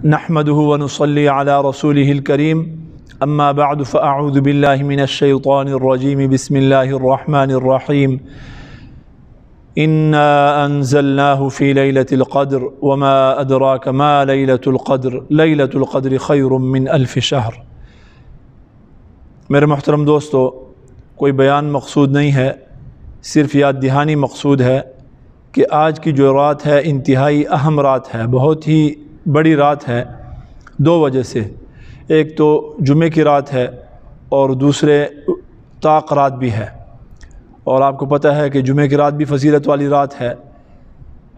نحمده ونصلي على رسوله الكريم اما بعد فاعوذ بالله من الشيطان الرجيم بسم الله الرحمن الرحيم انا انزلناه في ليلة القدر وما ادراك ما ليلة القدر ليلة القدر خير من الف شهر۔ میرے محترم دوستو، کوئی بیان مقصود نہیں ہے، صرف یاد دہانی مقصود ہے کہ آج کی جو رات ہے انتہائی اہم رات ہے، بہت ہی بڑی رات ہے دو وجہ سے۔ ایک تو جمعے کی رات ہے اور دوسرے طاق رات بھی ہے، اور آپ کو پتہ ہے کہ جمعے کی رات بھی فضیلت والی رات ہے،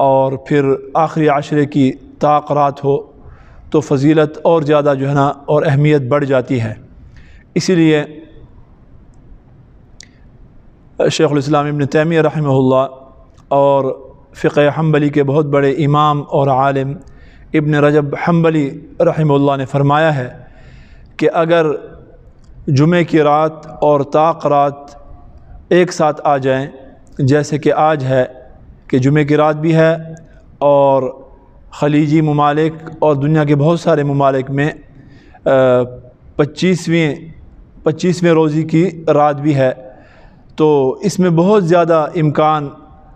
اور پھر آخری عشرے کی طاق رات ہو تو فضیلت اور زیادہ جو ہے نا اور اہمیت بڑھ جاتی ہے۔ اسی لیے شیخ الاسلام ابن تیمیہ رحمہ اللہ اور فقہ حنبلی کے بہت بڑے امام اور عالم ابن رجب حنبلی رحمہ اللہ نے فرمایا ہے کہ اگر جمعے کی رات اور طاق رات ایک ساتھ آ جائیں، جیسے کہ آج ہے کہ جمعے کی رات بھی ہے اور خلیجی ممالک اور دنیا کے بہت سارے ممالک میں 25ویں روزی کی رات بھی ہے، تو اس میں بہت زیادہ امکان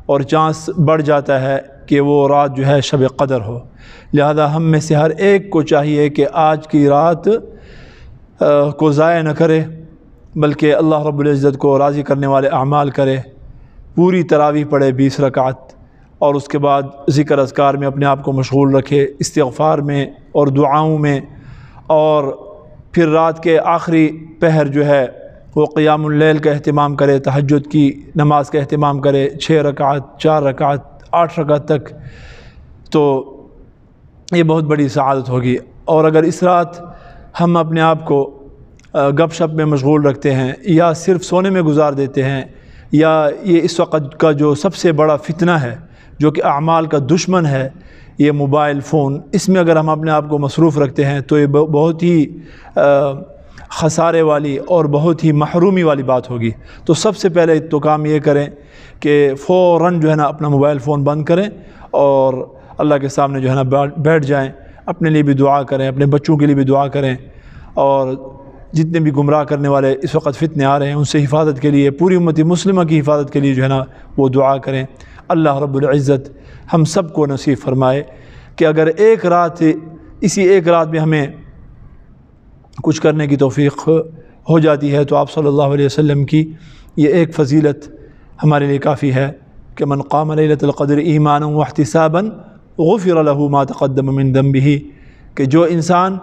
اور چانس بڑھ جاتا ہے کہ وہ رات جو ہے شب قدر ہو۔ لہذا ہم میں سے ہر ایک کو چاہیے کہ آج کی رات کو ضائع نہ کرے، بلکہ اللہ رب العزت کو راضی کرنے والے اعمال کرے، پوری تراویح پڑھے 20 رکعت، اور اس کے بعد ذکر اذکار میں اپنے آپ کو مشغول رکھے، استغفار میں اور دعاؤں میں، اور پھر رات کے آخری پہر جو ہے وہ قیام اللیل کا اہتمام کرے، تہجد کی نماز کا اہتمام کرے، 6 رکعت 4 رکعت 8 رکعت تک، تو یہ بہت بڑی سعادت ہوگی۔ اور اگر اس رات ہم اپنے آپ کو گپ شپ میں مشغول رکھتے ہیں یا صرف سونے میں گزار دیتے ہیں، یا یہ اس وقت کا جو سب سے بڑا فتنہ ہے جو کہ اعمال کا دشمن ہے، یہ موبائل فون، اس میں اگر ہم اپنے آپ کو مصروف رکھتے ہیں تو یہ بہت ہی خسارے والی اور بہت ہی محرومی والی بات ہوگی۔ تو سب سے پہلے تو کام یہ کریں کہ فوراً جو ہے نا اپنا موبائل فون بند کریں اور اللہ کے سامنے جو ہے نا بیٹھ جائیں، اپنے لیے بھی دعا کریں، اپنے بچوں کے لیے بھی دعا کریں، اور جتنے بھی گمراہ کرنے والے اس وقت فتنے آ رہے ہیں ان سے حفاظت کے لیے، پوری امت مسلمہ کی حفاظت کے لیے جو ہے نا وہ دعا کریں۔ اللہ رب العزت ہم سب کو نصیب فرمائے کہ اگر اسی ایک رات میں ہمیں کچھ کرنے کی توفیق ہو جاتی ہے تو آپ صلی اللہ علیہ وسلم کی یہ ایک فضیلت ہمارے لیے کافی ہے کہ من قام لیلۃ القدر ایمانا واحتسابا غفر له ما تقدم من ذنبه، کہ جو انسان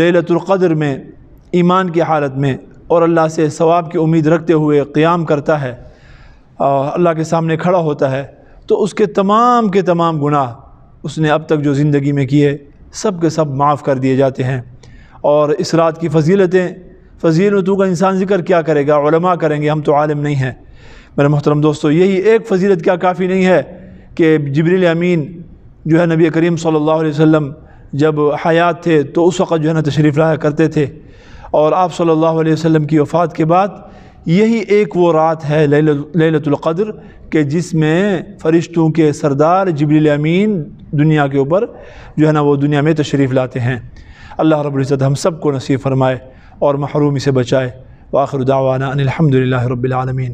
لیلۃ القدر میں ایمان کی حالت میں اور اللہ سے ثواب کی امید رکھتے ہوئے قیام کرتا ہے، اللہ کے سامنے کھڑا ہوتا ہے، تو اس کے تمام گناہ اس نے اب تک جو زندگی میں کیے سب کے سب معاف کر دیے جاتے ہیں۔ اور اس رات کی فضیلتوں کا انسان ذکر کیا کرے گا، علماء کریں گے، ہم تو عالم نہیں ہیں۔ میرے محترم دوستو، یہی ایک فضیلت کیا کافی نہیں ہے کہ جبریل امین جو ہے نبی کریم صلی اللہ علیہ وسلم جب حیات تھے تو اس وقت جو ہے نا تشریف لایا کرتے تھے، اور آپ صلی اللہ علیہ وسلم کی وفات کے بعد یہی ایک وہ رات ہے لیلۃ القدر کہ جس میں فرشتوں کے سردار جبریل امین دنیا کے اوپر جو ہے نا وہ دنیا میں تشریف لاتے ہیں۔ اللہ رب العزت ہم سب کو نصیب فرمائے اور محرومی سے بچائے۔ وآخر دعوانا ان الحمد للہ رب العالمین۔